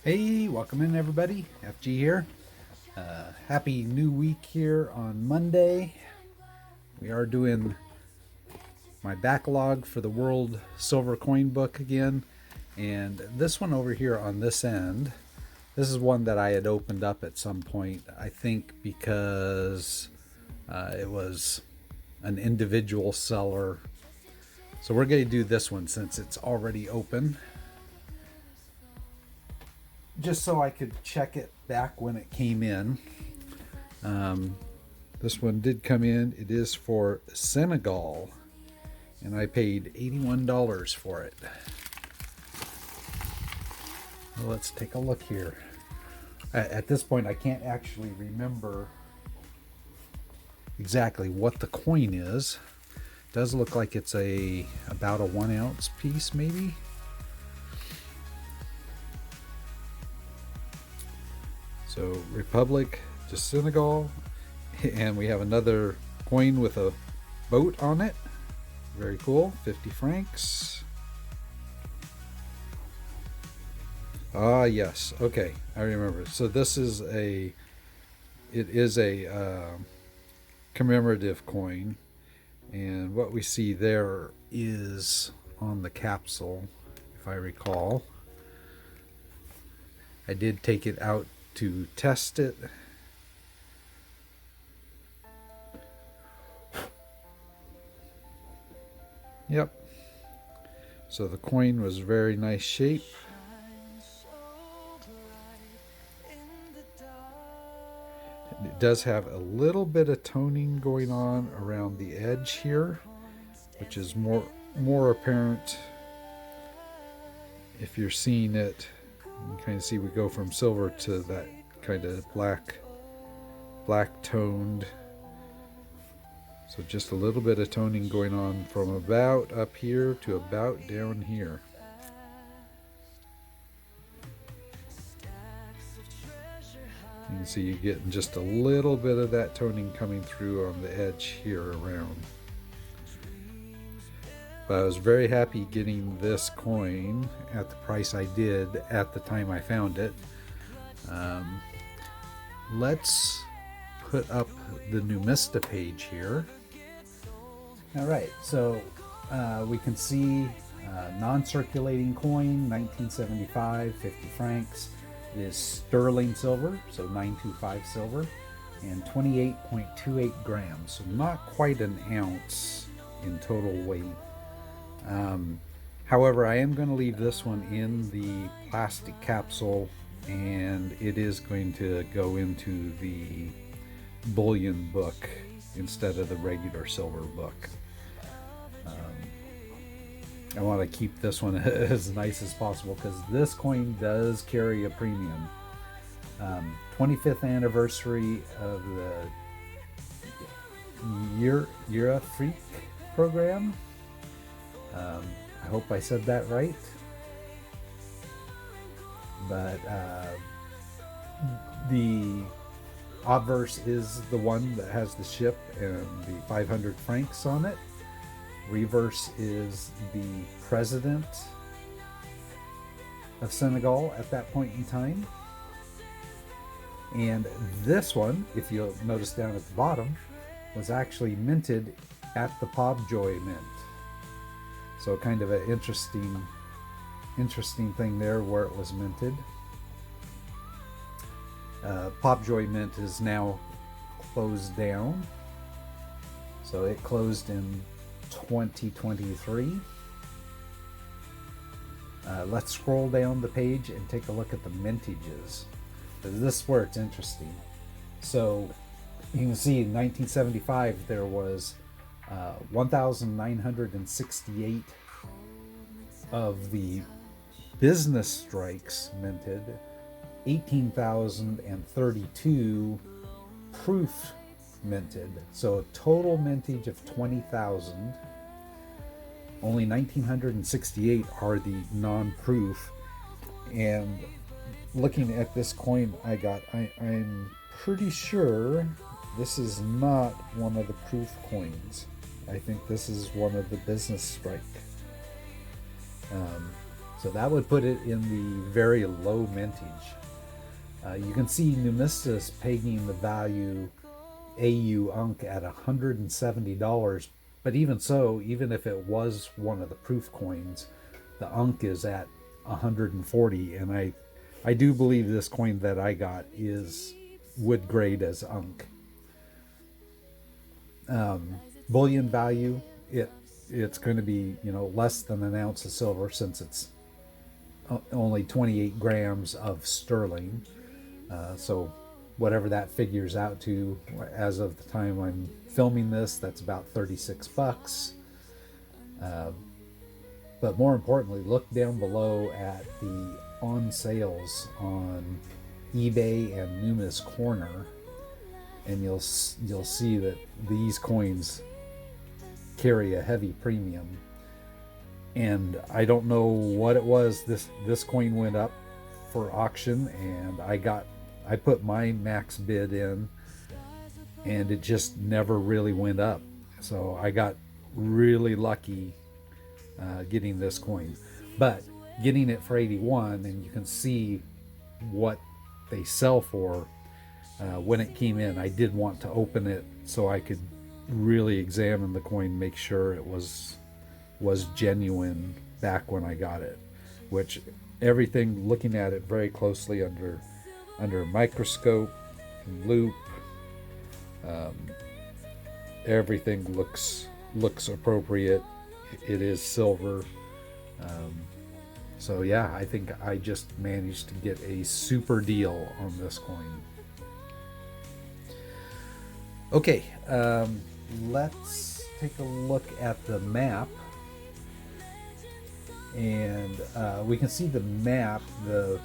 Hey, welcome in everybody. FG here. Happy new week here on Monday. We are doing my backlog for the World Silver Coin Book again. And this one over here on this end, this is one that I had opened up at some point, I think because it was an individual seller. So we're going to do this one since it's already open, just so I could check it back when it came in. This one did come in. It is for Senegal, and I paid $81 for it. Well, let's take a look here. At this point, I can't actually remember exactly what the coin is. It does look like it's about a 1 ounce piece, maybe. So Republic to Senegal, and we have another coin with a boat on it. Very cool. 50 francs. Ah, yes. Okay, I remember. So this is it is a commemorative coin, and what we see there is on the capsule, if I recall. I did take it out to test it. Yep. So the coin was very nice shape. It does have a little bit of toning going on around the edge here, which is more apparent if you're seeing it. You can kind of see we go from silver to that kind of black toned. So just a little bit of toning going on from about up here to about down here. You can see you're getting just a little bit of that toning coming through on the edge here around. But I was very happy getting this coin at the price I did at the time I found it. Let's put up the Numista page here. All right, so we can see non-circulating coin, 1975, 50 francs. It is sterling silver, so 925 silver, and 28.28 grams, so not quite an ounce in total weight. However, I am going to leave this one in the plastic capsule, and it is going to go into the bullion book instead of the regular silver book. I want to keep this one as nice as possible because this coin does carry a premium. 25th anniversary of the Eurafrique program. I hope I said that right. But the obverse is the one that has the ship and the 500 francs on it. Reverse is the president of Senegal at that point in time. And this one, if you'll notice down at the bottom, was actually minted at the Pobjoy Mint. So kind of an interesting thing there where it was minted. Pobjoy Mint is now closed down. So it closed in 2023. Let's scroll down the page and take a look at the mintages. This is where it's interesting. So you can see in 1975 there was 1,968 of the business strikes minted, 18,032 proof minted. So a total mintage of 20,000. Only 1,968 are the non-proof. And looking at this coin I got, I'm pretty sure this is not one of the proof coins. I think this is one of the business strike. So that would put it in the very low mintage. You can see Numistus pegging the value AU Unk at $170, but even so, even if it was one of the proof coins, the Unk is at 140, and I do believe this coin that I got is wood grade as Unk. Bullion value, it's going to be, you know, less than an ounce of silver, since it's only 28 grams of sterling. So whatever that figures out to, as of the time I'm filming this, that's about 36 bucks. But more importantly, look down below at the on sales on eBay and Numis Corner, and you'll see that these coins carry a heavy premium. And I don't know what it was. This coin went up for auction, and I put my max bid in, and it just never really went up. So I got really lucky getting this coin. But getting it for 81, and you can see what they sell for when it came in. I did want to open it so I could really examine the coin, make sure it was genuine back when I got it, which everything, looking at it very closely under a microscope and loop, everything looks appropriate. It is silver. So yeah, I think I just managed to get a super deal on this coin. Okay, let's take a look at the map. And we can see the map. The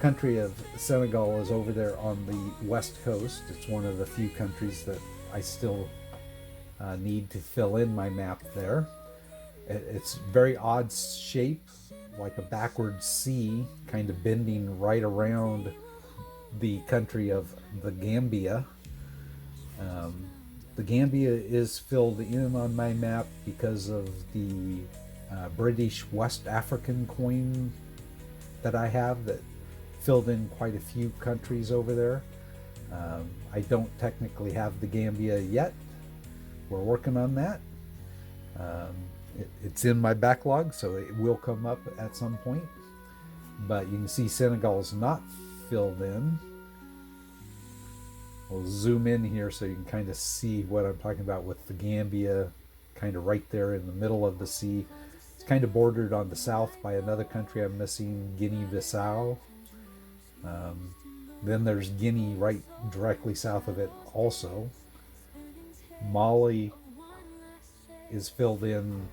country of Senegal is over there on the west coast. It's one of the few countries that I still need to fill in my map there. It's very odd shape, like a backward C, kind of bending right around the country of the Gambia. The Gambia is filled in on my map because of the British West African coin that I have that filled in quite a few countries over there. I don't technically have the Gambia yet. We're working on that. It's in my backlog, so it will come up at some point. But you can see Senegal's not filled in. We'll zoom in here so you can kind of see what I'm talking about with the Gambia kind of right there in the middle of the sea. It's kind of bordered on the south by another country I'm missing, Guinea-Bissau. Then there's Guinea right directly south of it also. Mali is filled in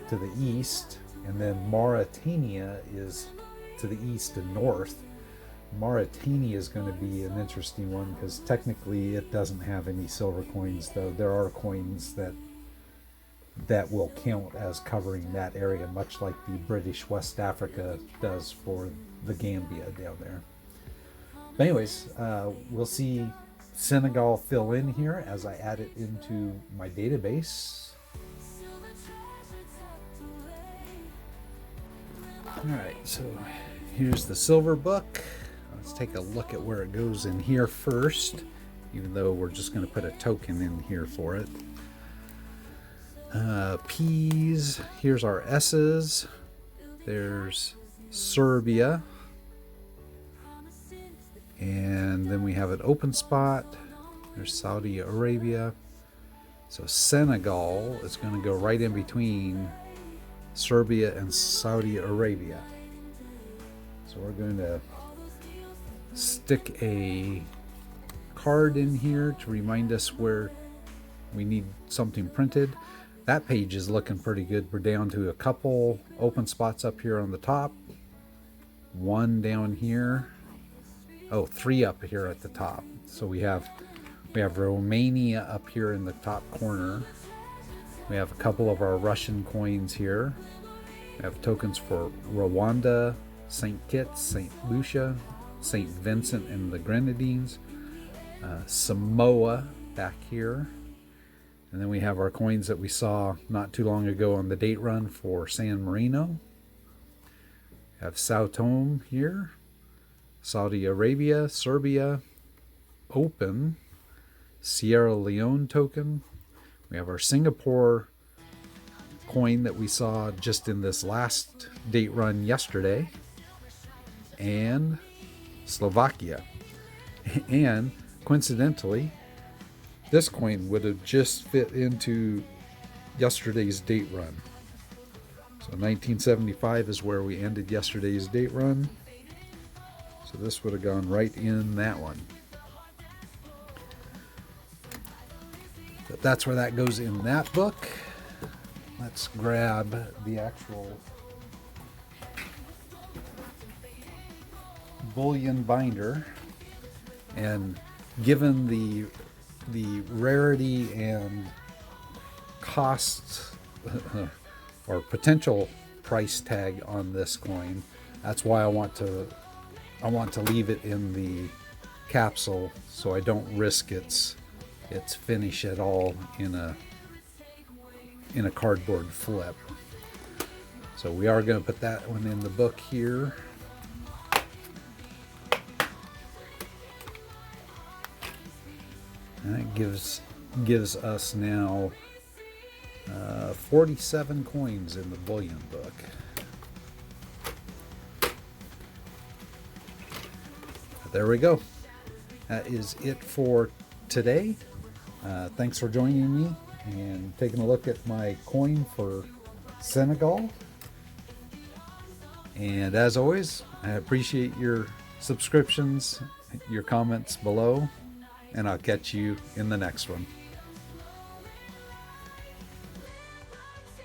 to the east, and then Mauritania is to the east and north. Mauritania is going to be an interesting one because technically it doesn't have any silver coins, though there are coins that will count as covering that area, much like the British West Africa does for the Gambia down there. But anyways, we'll see Senegal fill in here as I add it into my database. Alright, so here's the silver book. Let's take a look at where it goes in here first, even though we're just going to put a token in here for it. P's, here's our S's. There's Serbia. And then we have an open spot. There's Saudi Arabia. So Senegal is going to go right in between Serbia and Saudi Arabia. So we're going to stick a card in here to remind us where we need something printed. That page is looking pretty good. We're down to a couple open spots up here on the top. One down here. Oh, 3 up here at the top. So we have Romania up here in the top corner. We have a couple of our Russian coins here. We have tokens for Rwanda, St. Kitts, St. Lucia, St. Vincent and the Grenadines, Samoa back here. And then we have our coins that we saw not too long ago on the date run for San Marino. Have Sao Tome here, Saudi Arabia, Serbia, Open, Sierra Leone token. We have our Singapore coin that we saw just in this last date run yesterday, and Slovakia. And coincidentally, this coin would have just fit into yesterday's date run. So 1975 is where we ended yesterday's date run. So this would have gone right in that one. But that's where that goes in that book. Let's grab the actual bullion binder. And given the rarity and cost or potential price tag on this coin, that's why I want to leave it in the capsule so I don't risk its finish at all in a cardboard flip. So we are going to put that one in the book here. And that gives us now 47 coins in the bullion book. But there we go. That is it for today. Thanks for joining me and taking a look at my coin for Senegal. And as always, I appreciate your subscriptions, your comments below, and I'll catch you in the next one.